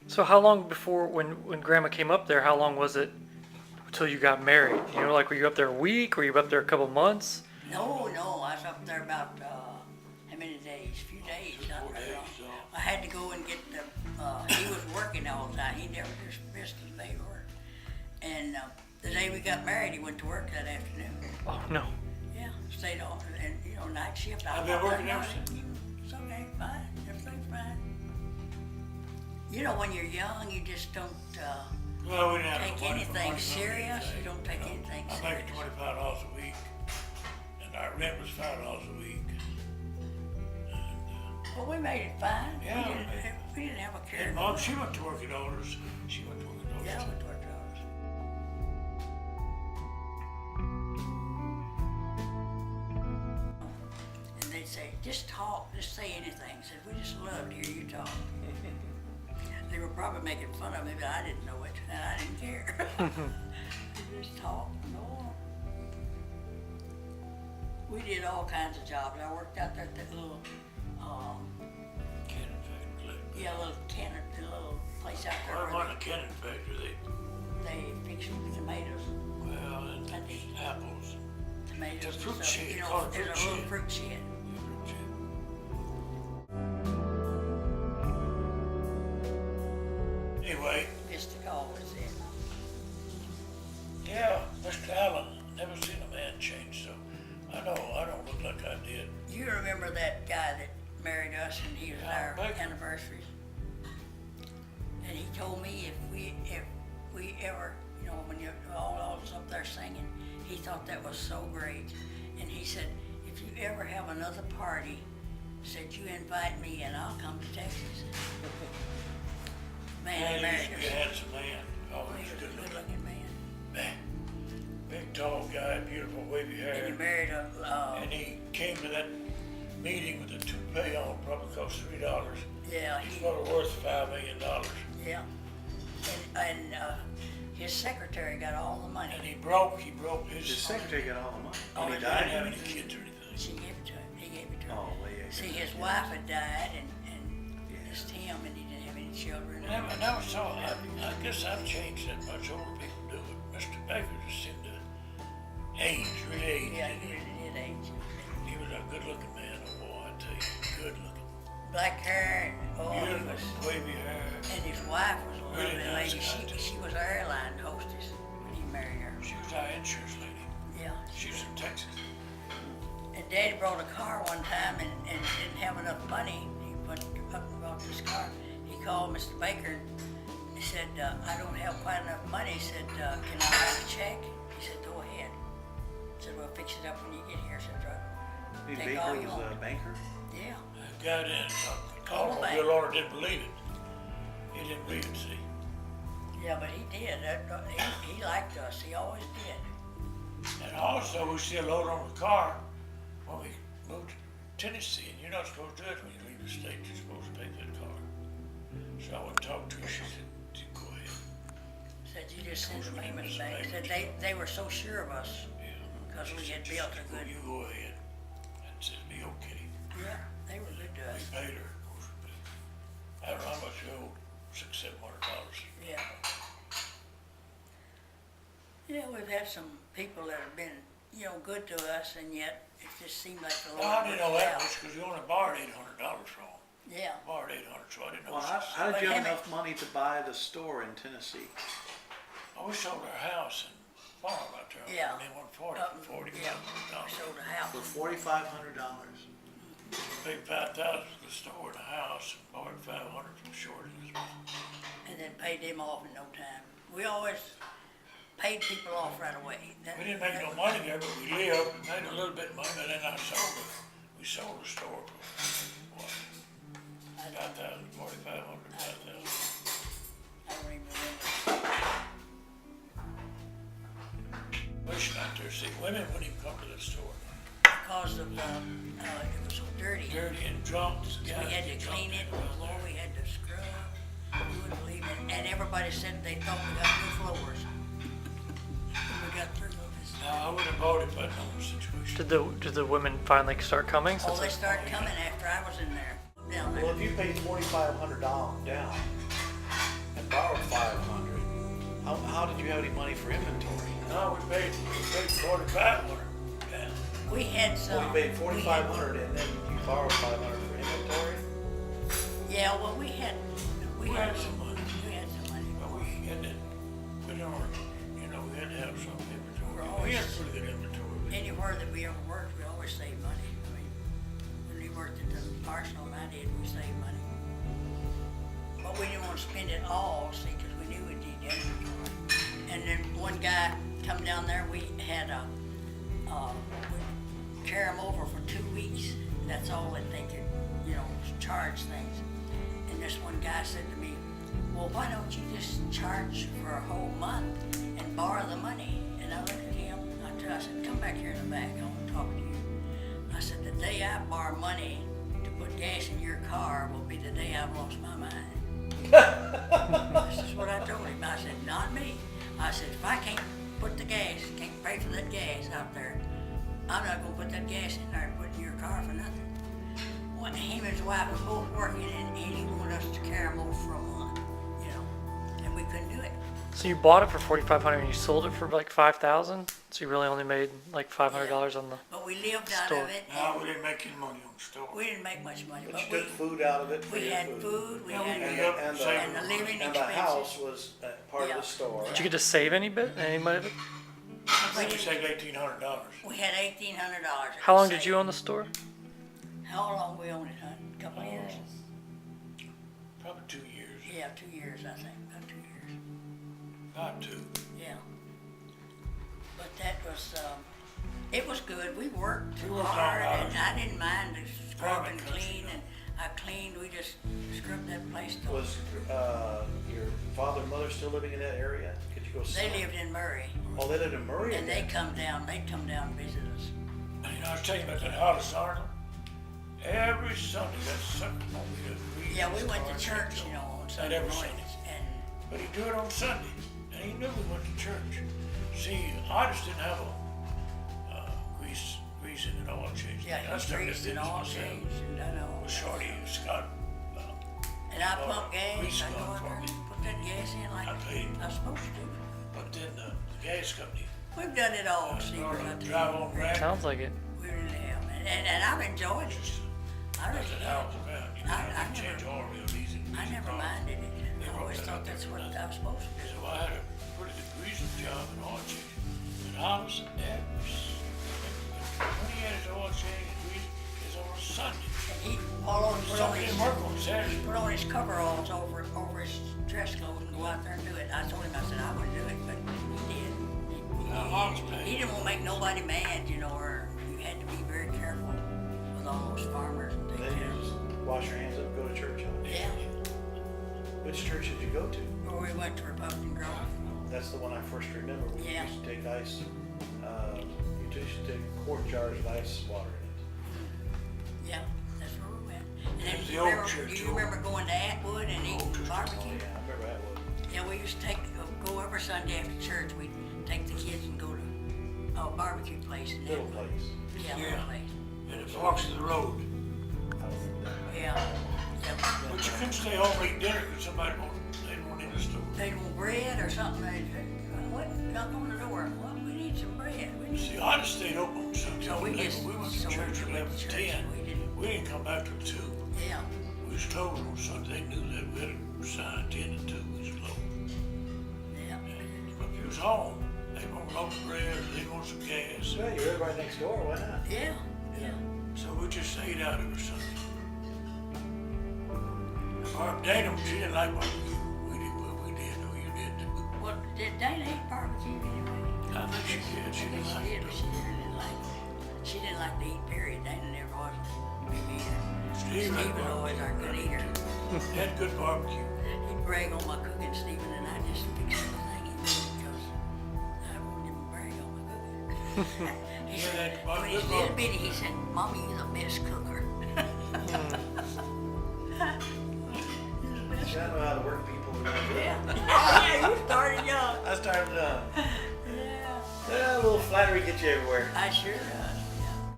So how long before, when Grandma came up there, how long was it until you got married? You know, like were you up there a week? Were you up there a couple months? No, I was up there about, how many days? A few days, not very long. I had to go and get he was working all the time. He never just missed his day to work. And the day we got married, he went to work that afternoon. Oh no. Yeah, stayed on, and night shift. I've been working ever since. It's okay, fine, everything's fine. You know, when you're young, you just don't Well, we didn't have take no money for anything money, serious. anything, You don't take anything I serious. make $25 a week, and our rent was $5 a week. Well, we made it fine. Yeah, We didn't have a care. And Mom, she went to work at Olders. She went to work at Olders. Yeah, we worked hours. And they'd say, just talk, just say anything. Said, we just love to hear you talk. They were probably making fun of me, but I didn't know it, and I didn't care. Just talk, go on. We did all kinds of jobs. I worked out there at that little, Cannon factory. yeah, little cannon, the little place out there. Well, it where wasn't a cannon factory. they fixed tomatoes, Well, and apples. tomatoes. It's a fruit and stuff. shed, You call know, it there's a fruit little shed. fruit shed. Anyway, Mr. Call was it. yeah, Mr. Allen, never seen a man change, so I know I don't look like I did. You remember that guy that married us and he was Yeah, our Baker. anniversary? And he told me if we ever, when you all was up there singing, he thought that was so great. And he said, if you ever have another party, said you invite me and I'll come to Texas. Man, he Man, married he used to be a us. handsome man. Oh, He he was was a good good looking. looking man. Man, big tall guy, beautiful wavy And he hair. married And he came to that meeting with a toupee on, probably cost $3. yeah, He's probably worth $5 million. yeah. And his secretary got all the money. And he broke his. His secretary got all the money. Oh, When he he didn't died, have any kids or anything. She gave it to him. He gave it to her. Oh, well, yeah. See, his wife had died, and just him, and he didn't have any children. I never saw, I guess I've changed that much. Older people do it. Mr. Baker just seemed to age, really age. Yeah, didn't he really did age. He was a good looking man, oh boy, I tell you, good looking. Black hair, and he Beautiful, was, wavy hair. and his wife was a Really lovely nice lady. guy, too. She was our airline hostess when he married her. She was our insurance lady. Yeah. She was from Texas. And Daddy brought a car one time and didn't have enough money. He went up and bought this car. He called Mr. Baker. He said, I don't have quite enough money. He said, can I write a check? He said, go ahead. He said, well, fix it up when you get here. I said, right. Take all Baker you was want. a banker? Yeah. Got in, Call the bank. automobile owner didn't believe it. He didn't believe it, see. Yeah, but he did. He liked us. He always did. And also, we still owed on the car when we moved to Tennessee, and you're not supposed to do it when you leave the state. You're supposed to pay for that car. So I went and talked to her. She said, go ahead. Said you just send the Of course, we payments didn't back. miss the Said they were so sure of us Yeah. because we She had said, built just a good. You go ahead. And said, be okay. Yeah, they were good to We us. paid her, of course. We paid her. I don't know how much we owed, $600-700. Yeah. Yeah, we've had some people that have been, good to us, and yet it just seemed like the Lord. No, I didn't know that worked much because we only borrowed $800 from them. Yeah. Borrowed $800, so I didn't know. Well, how did But you have him- enough money to buy the store in Tennessee? Oh, we sold our house and farm out there. Yeah. On 140 Up- for yeah. $4,500. Sold a house. For $4,500. Paid $5,000 for the store and the house and borrowed $500 from Shorty's. And then paid them off in no time. We always paid people off right away. We didn't make no money there, but we lived and made a little bit of money, but then we sold the store for, what, $5,000, $4,500, $5,000. I don't even remember. Pushing out there, see, women wouldn't even come to the store. Because of, it was so dirty. Dirty and drunk. We had to clean it, floor, we had to scrub. You wouldn't believe it. And everybody said they thought we got new floors. When we got through with this. No, I wouldn't have bought it, but no situation. Did the women finally start coming? Oh, Since they started coming after I was in there, down Well, there. if you paid $4,500 down, borrowed 500. How did you have any money for inventory? No, we paid 4,500. Yeah. We had So some. you paid we had- 4,500 and then you borrowed 500 for inventory? Yeah, well, we had We had some money. We had some money. But we had to, we don't, we had to have some inventory. We had pretty good inventory. Anywhere that we ever worked, we always saved money. I mean, when we worked at the Arsenal and I did, we saved money. But we didn't want to spend it all, see, because we knew we'd need inventory. And then one guy come down there, we had we carry them over for 2 weeks. That's all that they could, charge things. And this one guy said to me, well, why don't you just charge for a whole month and borrow the money? And I looked at him, I said, come back here in the back, I want to talk to you. I said, the day I borrow money to put gas in your car will be the day I've lost my mind. This is what I told him. I said, not me. I said, if I can't put the gas, can't pay for that gas out there, I'm not gonna put that gas in there and put it in your car for nothing. Well, him and his wife were both working and he wanted us to carry them over for a month, and we couldn't do it. So you bought it for 4,500 and you sold it for like 5,000. So you really only made like $500 on the. But we lived out Store. of it. No, And we didn't make any money on the store. we didn't make much money, But but you took food out of it for we your had food, we Yeah, we had, did. And the, Save and the living and the expenses. house was part of Yeah. the store. Did you get to save any of it? I think we saved $1,800. We had $1,800. How long did you own the store? How long we owned it, huh? A couple of years? Probably 2 years. Yeah, 2 years, I think, about 2 years, About 2. yeah. But that was, it was good, we worked We worked hard, all and hours. I didn't mind to scrub Farming and country, clean, though. and I cleaned, we just scrubbed that place till, Was your father and mother still living in that area? Could you go see they them? lived in Murray, Oh, they lived in Murray? and they'd come down and visit us. And I was telling you about that Hollis Arnold. Every Sunday, that sucker wanted me to read Yeah, we his went to car church, schedule. on Not Sunday every mornings, and, But he'd do it on Sunday, and he knew we went to church. See, I just didn't have a grease and oil change. yeah, I he started greased doing and this all myself. changed, and done all. With Shorty and Scott. And I pumped grease gas, I go gun out for there me. and put that gas in like I paid. I was supposed to. But then the gas company, We've done it all, Steve, I tell you. drive on rack, Sounds like it. We really have, and I've enjoyed it. just I really nothing have. else around. You I can never- change oil real easy. I never minded it. I always thought that's what I was supposed to do. So I had a pretty good greasing job in oil change. And Hollis, when he had his oil change and grease, it was on a Sunday. He, Paul Arnold put on Sunday his, didn't work on Saturday. put on his coveralls over his dress clothes and go out there and do it. I told him, I said, I wouldn't do it, but he did. Hollis He paid. didn't want to make nobody mad, or you had to be very careful with all those farmers and Then take you care of just them. wash your hands up and go to church, huh? Yeah, Which church did you go to? or we went to Republican Grove. That's the one I first remember. We Yeah. used to take ice, you used to take quart jars of ice water in it. Yeah, that's where we went. And then There's do the you old remember, church, do you too. remember going to Atwood and eating Oh, barbecue? yeah, I remember that one. Yeah, we used to go every Sunday after church, we'd take the kids and go to a barbecue place in Little Atwood. place. Yeah, Yeah. little place. And it forks in the road. Yeah. Yeah. But you couldn't stay home and eat dinner because somebody didn't want in the store. They want bread or something, they said, what, knock on the door, well, we need some bread. We need See, I just stayed open on Sunday. So we just, We went to so we church at went to 11 church 10. and we didn't, We didn't come back till 2. yeah, We was told on Sunday, they knew that we had a sign 10 and 2 was low. yeah. But if you was home, they want loaf of bread, or they want some gas. Yeah, you live right next door, why not? Yeah, yeah. So we just ate out every Sunday. Our Dana, she didn't like barbecue. We did, but we did. Oh, you did. Well, did Dana eat barbecue anyway? I think she did. She didn't She like did, it. but she didn't like, she didn't like to eat, period. Dana never was a big eater. Steve Steve had was always our good barbecue. eater. Had good barbecue. He'd brag on my cooking, Stephen, and I just fix everything he did because I wouldn't even brag on my cooking. He Yeah, said, that when he's good little barbecue. bitty, he said, Mommy, you're the best cooker. See, I know how to work people. Yeah. Yeah, you started young. I started, Yeah. a little flattery gets you everywhere. I sure